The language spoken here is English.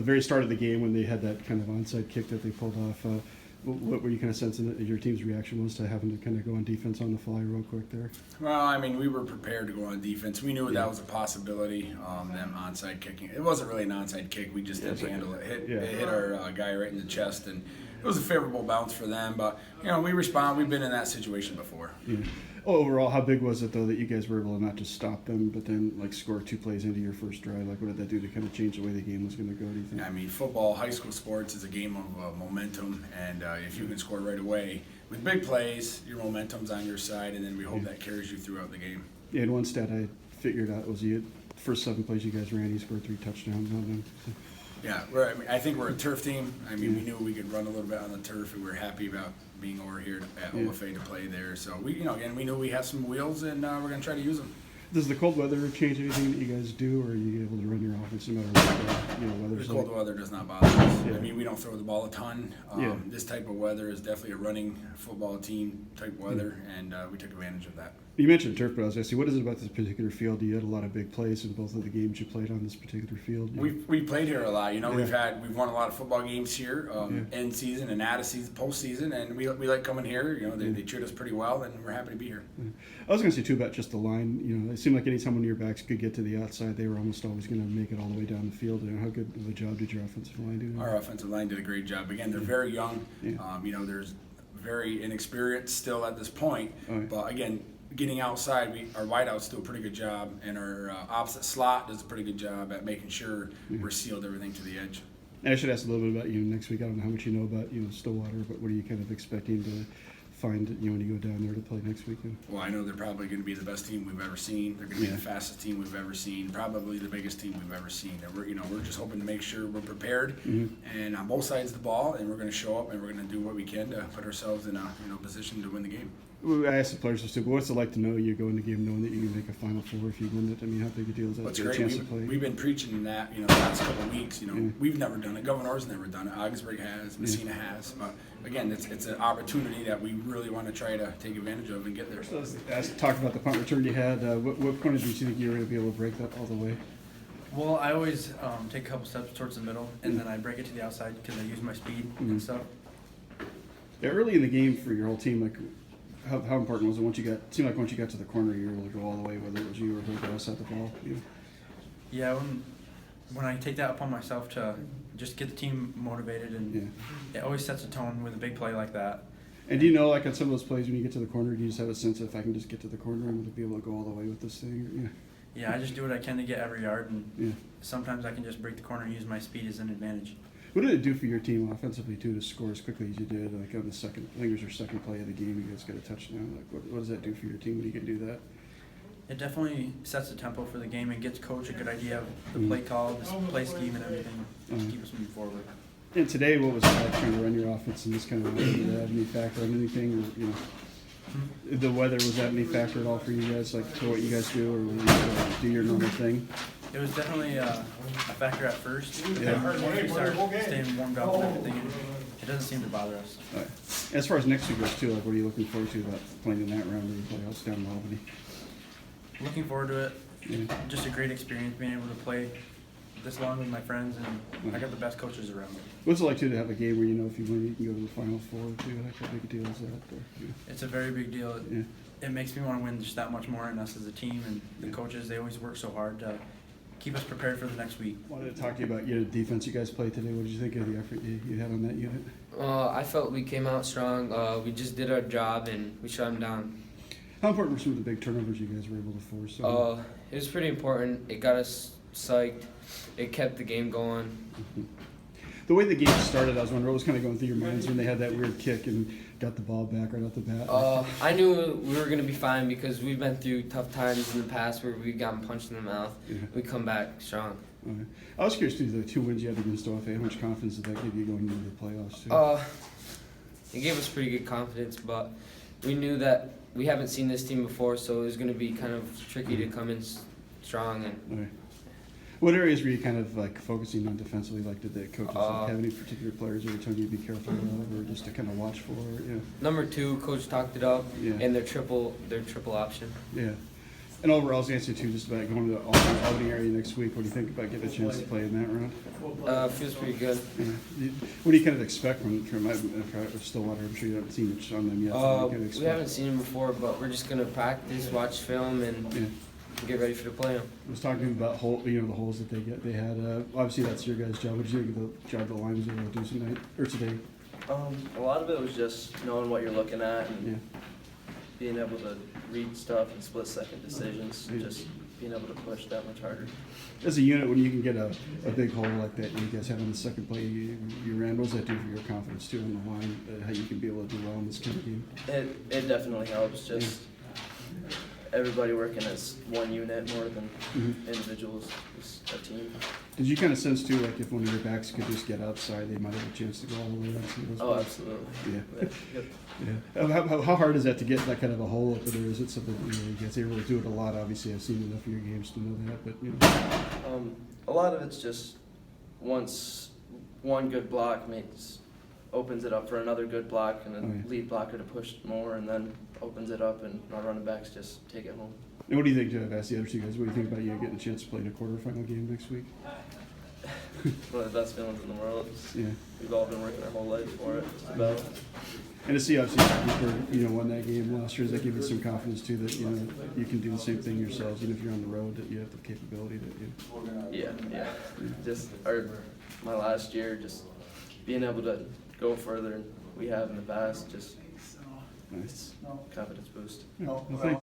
the very start of the game when they had that kind of onside kick that they pulled off. What were you kind of sensing that your team's reaction was to having to kind of go on defense on the fly real quick there? Well, I mean, we were prepared to go on defense. We knew that was a possibility, them onside kicking. It wasn't really an onside kick. We just didn't handle it. It hit our guy right in the chest, and it was a favorable bounce for them. But, we respond. We've been in that situation before. Yeah. Overall, how big was it, though, that you guys were able to not just stop them, but then, score 2 plays into your first drive? What did that do to kind of change the way the game was going to go, do you think? I mean, football, high school sports is a game of momentum, and if you can score right away with big plays, your momentum's on your side, and then we hope that carries you throughout the game. Yeah, and one stat I figured out was the first 7 plays you guys ran, you scored 3 touchdowns on them. So. Yeah, I think we're a turf team. I mean, we knew we could run a little bit on the turf, and we were happy about being over here at OFA to play there. So we knew we have some wheels, and we're going to try to use them. Does the cold weather change anything that you guys do, or are you able to run your offense no matter what weather's The like? cold weather does not bother us. Yeah. I mean, we don't throw the ball a ton. This type of weather is definitely a running football team type weather, and we took advantage of that. You mentioned turf, but I was going to say, what is it about this particular field? You had a lot of big plays in both of the games you played on this particular field. We played here a lot. We've won a lot of football games here, end season and out of season, postseason, and we like coming here. They treat us pretty well, and we're happy to be here. Yeah. I was going to say too about just the line. It seemed like anytime one of your backs could get to the outside, they were almost always going to make it all the way down the field. How good of a job did your offensive line do? Our offensive line did a great job. Again, they're very young. Yeah. There's very inexperienced still at this point, but again, getting outside, our wideouts do a pretty good job, and our opposite slot does a pretty good job at making sure we're sealed everything to the edge. And I should ask a little bit about you next week. I don't know how much you know about Stillwater, but what are you kind of expecting to find when you go down there to play next weekend? Well, I know they're probably going to be the best team we've ever seen. They're going to be the fastest team we've ever seen, probably the biggest team we've ever seen. And we're just hoping to make sure we're prepared and on both sides of the ball, and we're going to show up and we're going to do what we can to put ourselves in a position to win the game. I asked the players this too, but what's it like to know you go in the game knowing that you can make a Final Four if you win it? I mean, how big a deal is that? That's to get a chance to play? We've been preaching that, the last couple of weeks. We've never done it. Governor's never done it. Augsburg has. Messina has. But again, it's an opportunity that we really want to try to take advantage of and get there. So talk about the punt return you had. What point did you think you were going to be able to break that all the way? Well, I always take a couple steps towards the middle, and then I break it to the outside because I use my speed and stuff. Yeah, early in the game for your whole team, how important was it it seemed like once you got to the corner, you were able to go all the way, whether it was you or whoever else had the ball? Yeah, when I take that upon myself to just get the team motivated, and it always sets a tone with a big play like that. And do you know, on some of those plays when you get to the corner, do you just have a sense of if I can just get to the corner, I'm going to be able to go all the way with this thing? Yeah, I just do what I can to get every yard, and sometimes I can just break the corner and use my speed as an advantage. What did it do for your team offensively, too, to score as quickly as you did? On the second, I think it was your second play of the game, you guys got a touchdown. What does that do for your team when you can do that? It definitely sets the tempo for the game and gets coach a good idea of the play call, the play scheme, and everything to keep us moving forward. And today, what was it like trying to run your offense in this kind of weather? Did that have any factor on anything? Or, the weather, was that any factor at all for you guys, to what you guys do, or when you do your normal thing? It was definitely a factor at first. Yeah. Once we start staying warmed up and everything, it doesn't seem to bother us. All right. As far as next week goes, too, what are you looking forward to about playing in that round of the playoffs down in Albany? Looking forward to it. Yeah. Just a great experience being able to play this long with my friends, and I got the best coaches around me. What's it like, too, to have a game where if you win, you can go to the Final Four, too? How big a deal is that? It's a very big deal. It makes me want to win just that much more, and us as a team and the coaches, they always work so hard to keep us prepared for the next week. I wanted to talk to you about the defense you guys played today. What did you think of the effort you had on that unit? I felt we came out strong. We just did our job, and we shut them down. How important were some of the big turnovers you guys were able to force? It was pretty important. It got us psyched. It kept the game going. The way the game started, I was wondering what was kind of going through your minds when they had that weird kick and got the ball back right off the bat. I knew we were going to be fine because we've been through tough times in the past where we've gotten punched in the mouth. Yeah. We come back strong. Okay. I was curious, too, the 2 wins you had against OFA, how much confidence did that give you going into the playoffs, too? It gave us pretty good confidence, but we knew that we haven't seen this team before, so it was going to be kind of tricky to come in strong. And what areas were you kind of focusing on defensively? Did the coaches have any particular players every time you'd be careful of, or just to kind of watch for? Number 2, coach talked it up, and their triple option. Yeah. And overall, I was answering too, just about going to the Albany area next week. What do you think about getting a chance to play in that round? Feels pretty good. Yeah. What do you kind of expect from Stillwater? I'm sure you haven't seen much on them yet. What do you kind of We expect? haven't seen him before, but we're just gonna practice, watch film, and Yeah. get ready for the play. I was talking about the holes that they get. They had obviously that's your guys' job. What did you think of the job the line was able to do tonight or today? A lot of it was just knowing what you're looking at and Yeah. being able to read stuff and split-second decisions, Yeah. just being able to push that much harder. As a unit, when you can get a big hole like that, you guys have on the second play, you ran. What does that do for your confidence too on the line? How you can be able to do well in this kind of game? It definitely helps, just everybody working as one unit more than individuals, just a team. Did you kind of sense too, like if one of your backs could just get outside, they might have a chance to go all the way around some of those Oh, balls? absolutely. Yeah. Yep. Yeah. How hard is that to get that kind of a hole up there? Is it something you guys able to do it a lot? Obviously, I've seen enough of your games to know that, but A lot of it's just once one good block opens it up for another good block and then lead blocker to push more and then opens it up and our running backs just take it home. And what do you think, Jeff? Ask the other two guys. What do you think about you getting a chance to play in a quarterfinal game next week? One of the best feelings in the world. Yeah. We've all been working our whole life for it. Just about. And to see obviously Cooper, won that game last year, does that give you some confidence too that you can do the same thing yourselves, even if you're on the road, that you have the capability to. Yeah. Just my last year, just being able to go further than we have in the past, just Nice. confidence boost. Yeah, well, thanks.